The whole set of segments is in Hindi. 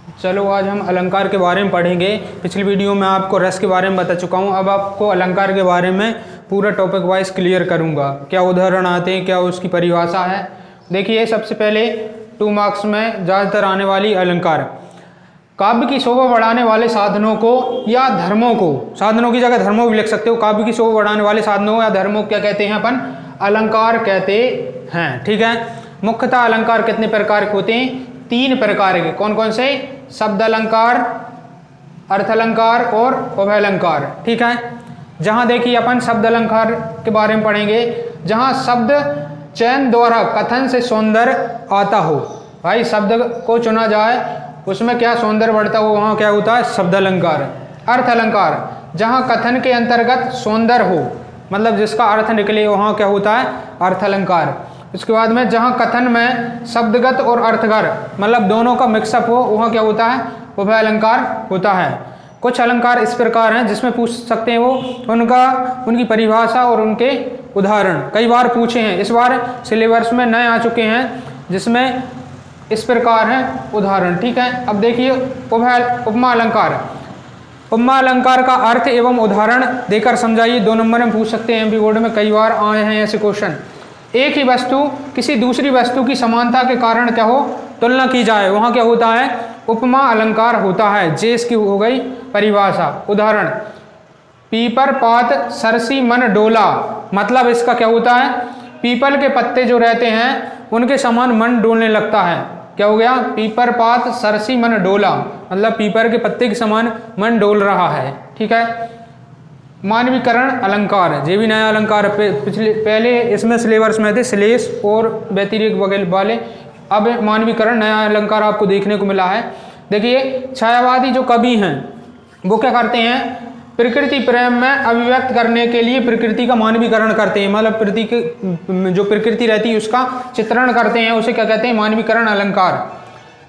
चलो आज हम अलंकार के बारे में पढ़ेंगे। पिछली वीडियो में आपको रस के बारे में बता चुका हूँ। अब आपको अलंकार के बारे में पूरा टॉपिक वाइज क्लियर करूँगा। क्या उदाहरण आते हैं, क्या उसकी परिभाषा है। देखिए, सबसे पहले 2 मार्क्स में ज़्यादातर आने वाली अलंकार। काव्य की शोभा बढ़ाने वाले साधनों को या धर्मों को, साधनों की जगह धर्मों भी लिख सकते हो। काव्य की शोभा बढ़ाने वाले साधनों या धर्मों को क्या कहते हैं अपन? अलंकार कहते हैं। ठीक है। मुख्यतः अलंकार कितने प्रकार के होते हैं? 3 प्रकार के। कौन कौन से? शब्द अलंकार, अर्थ अलंकार और उभय अलंकार। ठीक है। जहां देखिए अपन शब्द अलंकार के बारे में पढ़ेंगे, जहां शब्द चयन द्वारा कथन से सौंदर्य आता हो। भाई शब्द को चुना जाए, उसमें क्या सौंदर्य बढ़ता हो, वहां क्या होता है? शब्द अलंकार। अर्थ अलंकार, जहां कथन के अंतर्गत सौंदर्य हो, मतलब जिसका अर्थ निकले, वहां क्या होता है? अर्थ अलंकार। उसके बाद में जहां कथन में शब्दगत और अर्थगत मतलब दोनों का मिक्सअप हो, वहां क्या होता है? उभय अलंकार होता है। कुछ अलंकार इस प्रकार हैं जिसमें पूछ सकते हैं वो उनकी परिभाषा और उनके उदाहरण। कई बार पूछे हैं, इस बार सिलेबस में नए आ चुके हैं, जिसमें इस प्रकार हैं उदाहरण। ठीक है। अब देखिए उपमा अलंकार। उपमा अलंकार का अर्थ एवं उदाहरण देकर समझाइए। 2 नंबर में पूछ सकते हैं। एमपी बोर्ड में कई बार आए हैं ऐसे क्वेश्चन। एक ही वस्तु किसी दूसरी वस्तु की समानता के कारण क्या हो? तुलना की जाए, वहां क्या होता है? उपमा अलंकार होता है। जे इसकी हो गई परिभाषा। उदाहरण, पीपर पात सरसी मन डोला, मतलब इसका क्या होता है? पीपल के पत्ते जो रहते हैं उनके समान मन डोलने लगता है। क्या हो गया? पीपर पात सरसी मन डोला, मतलब पीपर के पत्ते के समान मन डोल रहा है। ठीक है। मानवीकरण अलंकार, ये भी नया अलंकार पहले इसमें सिलेबस में थे श्लेष और व्यतिरेक वगैरह वाले। अब मानवीकरण नया अलंकार आपको देखने को मिला है। देखिए, छायावादी जो कवि हैं वो क्या करते हैं? प्रकृति प्रेम में अभिव्यक्त करने के लिए प्रकृति का मानवीकरण करते हैं, मतलब जो प्रकृति रहती है उसका चित्रण करते हैं, उसे क्या कहते हैं? मानवीकरण अलंकार।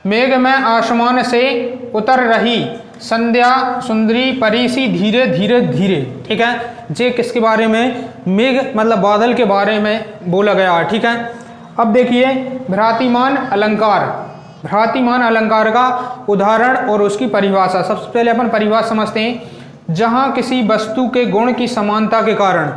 मेघ में आसमान से उतर रही संध्या सुंदरी परीसी धीरे धीरे धीरे। ठीक है। जे किसके बारे में? मेघ मतलब बादल के बारे में बोला गया। ठीक है। अब देखिए भ्रातिमान अलंकार। भ्रातिमान अलंकार का उदाहरण और उसकी परिभाषा। सबसे पहले अपन परिभाषा समझते हैं। जहां किसी वस्तु के गुण की समानता के कारण,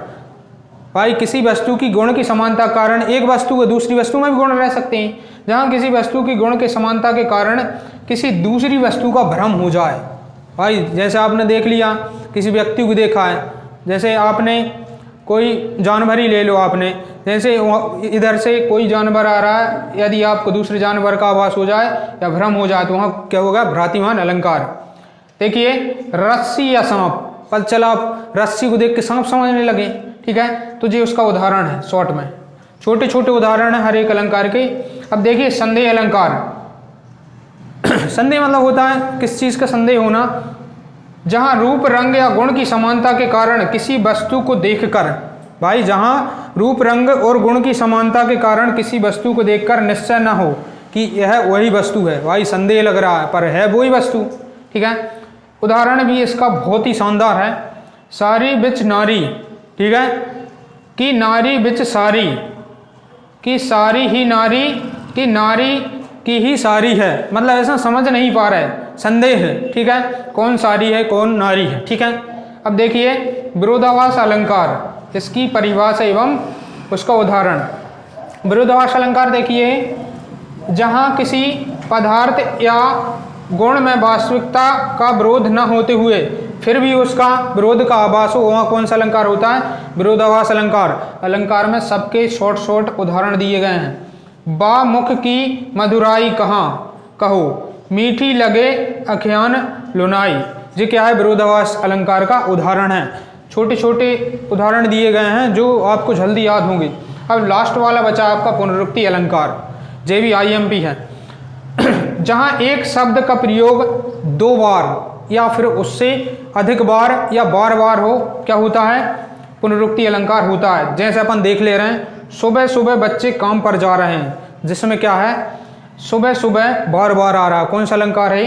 भाई किसी वस्तु की गुण की समानता के कारण एक वस्तु को दूसरी वस्तु में भी गुण रह सकते हैं। जहां किसी वस्तु की गुण की समानता के कारण किसी दूसरी वस्तु का भ्रम हो जाए। भाई जैसे आपने देख लिया, किसी व्यक्ति को देखा है, जैसे आपने कोई जानवर ही ले लो, आपने जैसे इधर से कोई जानवर आ रहा है, यदि आपको दूसरे जानवर का आभास हो जाए या भ्रम हो जाए तो वहाँ क्या होगा? भ्रातिमान अलंकार। देखिए, रस्सी या सांप, पता चला आप रस्सी को देख के सांप समझने लगे। ठीक है। तो ये उसका उदाहरण है। शॉर्ट में छोटे छोटे उदाहरण है हर एक अलंकार के। अब देखिए संदेह अलंकार। संदेह मतलब होता है किस चीज का संदेह होना? जहां रूप रंग या गुण की समानता के कारण किसी वस्तु को देखकर, भाई जहां रूप रंग और गुण की समानता के कारण किसी वस्तु को देखकर निश्चय न हो कि यह वही वस्तु है। भाई संदेह लग रहा है पर है वही वस्तु। ठीक है। उदाहरण भी इसका बहुत ही शानदार है। सारी बिच नारी, ठीक है, कि नारी बिच सारी, कि सारी ही नारी, कि नारी की ही सारी है, मतलब ऐसा समझ नहीं पा रहा है, संदेह है। ठीक है। कौन सारी है कौन नारी है। ठीक है। अब देखिए विरोधाभास अलंकार, इसकी परिभाषा एवं उसका उदाहरण। विरोधाभास अलंकार देखिए, जहां किसी पदार्थ या गुण में वास्तविकता का विरोध न होते हुए फिर भी उसका विरोध का आभास हो, वहाँ कौन सा अलंकार होता है? विरोधाभास अलंकार। अलंकार में सबके शॉर्ट उदाहरण दिए गए हैं। बा मुख की मधुराई कहाँ कहो, मीठी लगे अख्यान लुनाई। ये क्या है? विरोधाभास अलंकार का उदाहरण है। छोटे छोटे उदाहरण दिए गए हैं जो आपको जल्दी याद होंगे। अब लास्ट वाला बचा आपका पुनरुक्ति अलंकार, ये भी IMP है। जहां एक शब्द का प्रयोग 2 बार या फिर उससे अधिक बार या बार बार हो, क्या होता है? पुनरुक्ति अलंकार होता है। जैसे अपन देख ले रहे हैं, सुबह सुबह बच्चे काम पर जा रहे हैं, जिसमें क्या है? सुबह सुबह बार बार आ रहा है। कौन सा अलंकार है?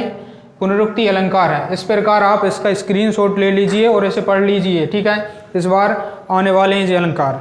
पुनरुक्ति अलंकार है। इस प्रकार आप इसका स्क्रीनशॉट ले लीजिए और इसे पढ़ लीजिए। ठीक है। इस बार आने वाले हैं ये अलंकार।